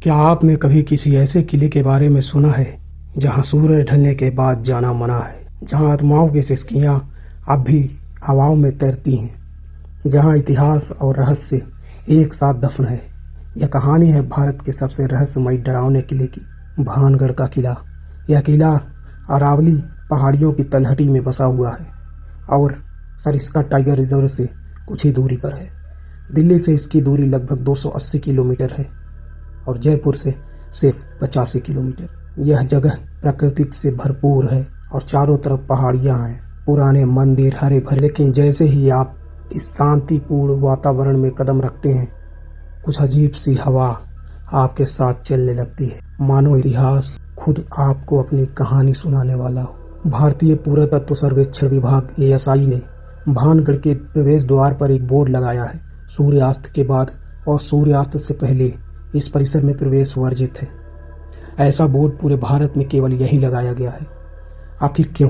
क्या आपने कभी किसी ऐसे किले के बारे में सुना है जहां सूरज ढलने के बाद जाना मना है, जहां आत्माओं की सिसकियां अब भी हवाओं में तैरती हैं, जहां इतिहास और रहस्य एक साथ दफन है? यह कहानी है भारत के सबसे रहस्यमय डरावने किले की, भानगढ़ का किला। यह किला अरावली पहाड़ियों की तलहटी में बसा हुआ है और सरिस्का टाइगर रिजर्व से कुछ ही दूरी पर है। दिल्ली से इसकी दूरी लगभग 280 किलोमीटर है और जयपुर से सिर्फ 85 किलोमीटर। यह जगह प्रकृति से भरपूर है और चारों तरफ पहाड़ियां हैं, पुराने मंदिर, हरे भरे। लेकिन जैसे ही आप इस शांतिपूर्ण वातावरण में कदम रखते हैं, कुछ अजीब सी हवा आपके साथ चलने लगती है, मानो इतिहास खुद आपको अपनी कहानी सुनाने वाला हो। भारतीय पुरातत्व सर्वेक्षण विभाग ASI ने भानगढ़ के प्रवेश द्वार पर एक बोर्ड लगाया है, सूर्यास्त के बाद और सूर्यास्त से पहले इस परिसर में प्रवेश वर्जित है। ऐसा बोर्ड पूरे भारत में केवल यही लगाया गया है। आखिर क्यों?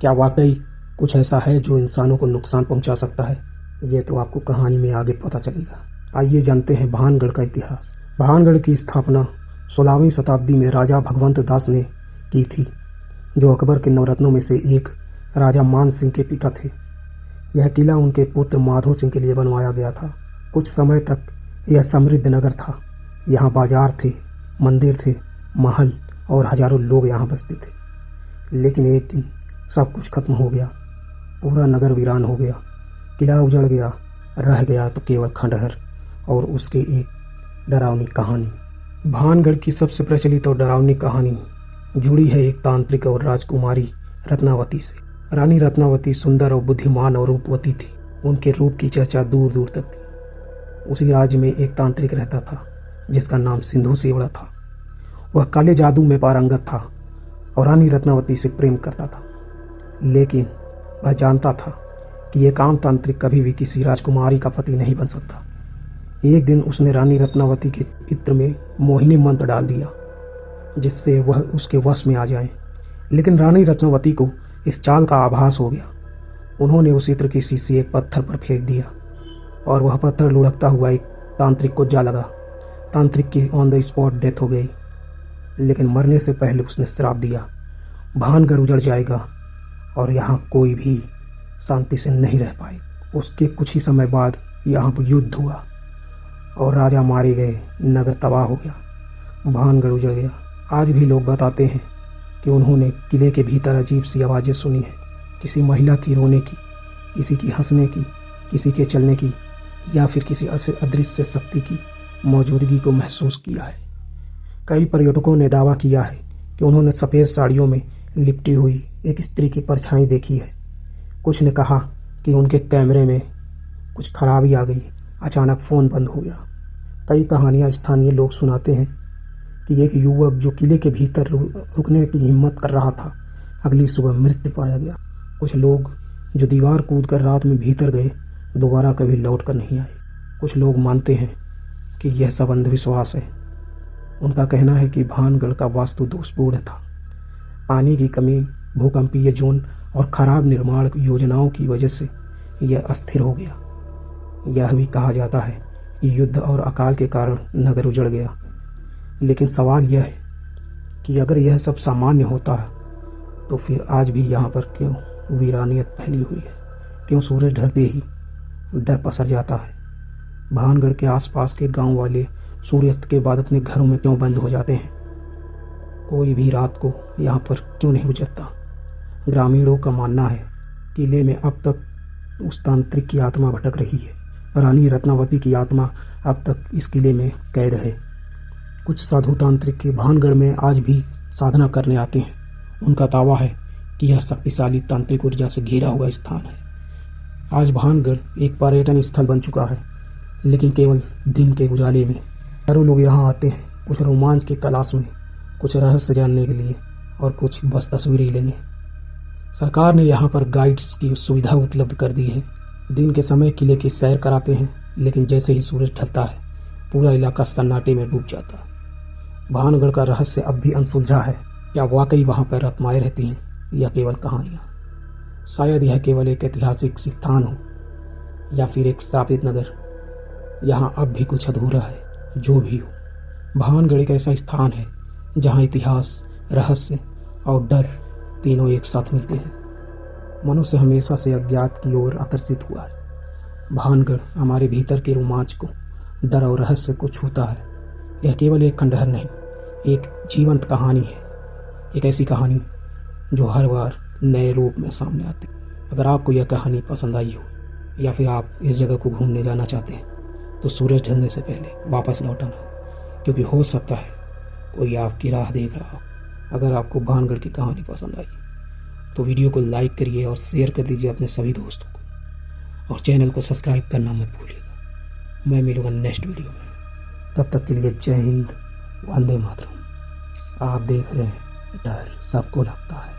क्या वाकई कुछ ऐसा है जो इंसानों को नुकसान पहुंचा सकता है? ये तो आपको कहानी में आगे पता चलेगा। आइए जानते हैं भानगढ़ का इतिहास। भानगढ़ की स्थापना 16वीं शताब्दी में राजा भगवंत दास ने की थी, जो अकबर के नवरत्नों में से एक राजा मान सिंह के पिता थे। यह किला उनके पुत्र माधो सिंह के लिए बनवाया गया था। कुछ समय तक यह समृद्ध नगर था। यहाँ बाजार थे, मंदिर थे, महल और हजारों लोग यहाँ बसते थे। लेकिन एक दिन सब कुछ खत्म हो गया। पूरा नगर वीरान हो गया। किला उजड़ गया। रह गया तो केवल खंडहर और उसके एक डरावनी कहानी। भानगढ़ की सबसे प्रचलित और डरावनी कहानी जुड़ी है एक तांत्रिक और राजकुमारी रत्नावती से। रानी रत्नावती सुंदर और बुद्धिमान और रूपवती थी। उनके रूप की चर्चा दूर दूर तक थी। उसी राज्य में एक तांत्रिक रहता था जिसका नाम सिंधु सेवड़ा था। वह काले जादू में पारंगत था और रानी रत्नावती से प्रेम करता था। लेकिन वह जानता था कि एक आम तांत्रिक कभी भी किसी राजकुमारी का पति नहीं बन सकता। एक दिन उसने रानी रत्नावती के इत्र में मोहिनी मंत्र डाल दिया, जिससे वह उसके वश में आ जाए। लेकिन रानी रत्नावती को इस चाल का आभास हो गया। उन्होंने उस इत्र की शीशी एक पत्थर पर फेंक दिया और वह पत्थर लुढ़कता हुआ एक तांत्रिक को जा लगा। तांत्रिक की ऑन द स्पॉट डेथ हो गई। लेकिन मरने से पहले उसने श्राप दिया, भानगढ़ उजड़ जाएगा और यहाँ कोई भी शांति से नहीं रह पाए। उसके कुछ ही समय बाद यहाँ पर युद्ध हुआ और राजा मारे गए। नगर तबाह हो गया। भानगढ़ उजड़ गया। आज भी लोग बताते हैं कि उन्होंने किले के भीतर अजीब सी आवाज़ें सुनी हैं, किसी महिला की रोने की, किसी की हंसने की, किसी के चलने की, या फिर किसी अदृश्य शक्ति की मौजूदगी को महसूस किया है। कई पर्यटकों ने दावा किया है कि उन्होंने सफ़ेद साड़ियों में लिपटी हुई एक स्त्री की परछाई देखी है। कुछ ने कहा कि उनके कैमरे में कुछ खराबी आ गई, अचानक फ़ोन बंद हो गया। कई कहानियाँ स्थानीय लोग सुनाते हैं कि एक युवक जो किले के भीतर रुकने की हिम्मत कर रहा था, अगली सुबह मृत पाया गया। कुछ लोग जो दीवार कूद कर रात में भीतर गए, दोबारा कभी लौट कर नहीं आए। कुछ लोग मानते हैं कि यह सब अंधविश्वास है। उनका कहना है कि भानगढ़ का वास्तु दोषपूर्ण था। पानी की कमी, भूकंपीय जोन और खराब निर्माण योजनाओं की वजह से यह अस्थिर हो गया। यह भी कहा जाता है कि युद्ध और अकाल के कारण नगर उजड़ गया। लेकिन सवाल यह है कि अगर यह सब सामान्य होता है तो फिर आज भी यहाँ पर क्यों वीरानियत फैली हुई है? क्यों सूरज ढलते ही डर पसर जाता है? भानगढ़ के आसपास के गांव वाले सूर्यास्त के बाद अपने घरों में क्यों बंद हो जाते हैं? कोई भी रात को यहाँ पर क्यों नहीं गुजरता? ग्रामीणों का मानना है किले में अब तक उस तांत्रिक की आत्मा भटक रही है। रानी रत्नावती की आत्मा अब तक इस किले में कैद है। कुछ साधु तांत्रिक के भानगढ़ में आज भी साधना करने आते हैं। उनका दावा है कि यह शक्तिशाली तांत्रिक ऊर्जा से घिरा हुआ स्थान है। आज भानगढ़ एक पर्यटन स्थल बन चुका है, लेकिन केवल दिन के उजाले में। हजारों लोग यहाँ आते हैं, कुछ रोमांच की तलाश में, कुछ रहस्य जानने के लिए और कुछ बस तस्वीरें लेने। सरकार ने यहाँ पर गाइड्स की सुविधा उपलब्ध कर दी है। दिन के समय किले की सैर कराते हैं, लेकिन जैसे ही सूरज ढलता है पूरा इलाका सन्नाटे में डूब जाता है। भानगढ़ का रहस्य अब भी अनसुलझा है। क्या वाकई वहाँ पर आत्माएं रहती हैं या केवल कहानियाँ? शायद यह केवल एक ऐतिहासिक स्थान हो या फिर एक श्रापित नगर। यहाँ अब भी कुछ अधूरा है। जो भी हो, भानगढ़ एक ऐसा स्थान है जहाँ इतिहास, रहस्य और डर तीनों एक साथ मिलते हैं। मनुष्य हमेशा से अज्ञात की ओर आकर्षित हुआ है। भानगढ़ हमारे भीतर के रोमांच को, डर और रहस्य को छूता है। यह केवल एक खंडहर नहीं, एक जीवंत कहानी है। एक ऐसी कहानी जो हर बार नए रूप में सामने आती है। अगर आपको यह कहानी पसंद आई हो या फिर आप इस जगह को घूमने जाना चाहते हैं तो सूरज ढलने से पहले वापस लौट आना, क्योंकि हो सकता है कोई आपकी राह देख रहा हो। अगर आपको भानगढ़ की कहानी पसंद आई तो वीडियो को लाइक करिए और शेयर कर दीजिए अपने सभी दोस्तों को, और चैनल को सब्सक्राइब करना मत भूलिएगा। मैं मिलूंगा नेक्स्ट वीडियो में। तब तक के लिए जय हिंद, वंदे मातरम। आप देख रहे हैं डर सबको लगता है।